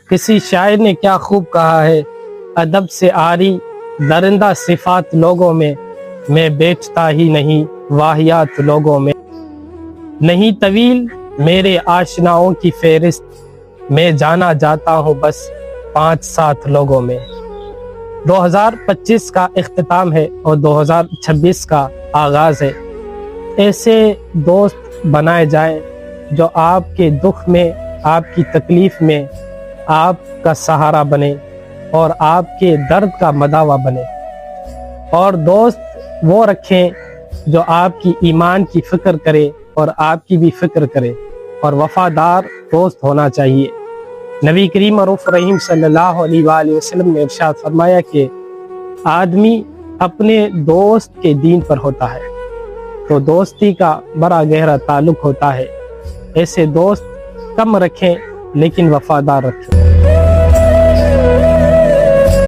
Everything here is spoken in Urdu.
کسی شاعر نے کیا خوب کہا ہے، ادب سے آری درندہ صفات لوگوں میں بیٹھتا ہی نہیں واہیات لوگوں میں، نہیں طویل میرے آشناؤں کی فہرست، میں جانا جاتا ہوں بس 5-7 لوگوں میں۔ 2025 کا اختتام ہے اور 2026 کا آغاز ہے۔ ایسے دوست بنائے جائیں جو آپ کے دکھ میں، آپ کی تکلیف میں آپ کا سہارا بنے اور آپ کے درد کا مداوا بنے، اور دوست وہ رکھیں جو آپ کی ایمان کی فکر کرے اور آپ کی بھی فکر کرے، اور وفادار دوست ہونا چاہیے۔ نبی کریم رؤوف رحیم صلی اللہ علیہ وآلہ وسلم نے ارشاد فرمایا کہ آدمی اپنے دوست کے دین پر ہوتا ہے، تو دوستی کا بڑا گہرا تعلق ہوتا ہے۔ ایسے دوست کم رکھیں لیکن وفادار رکھیں۔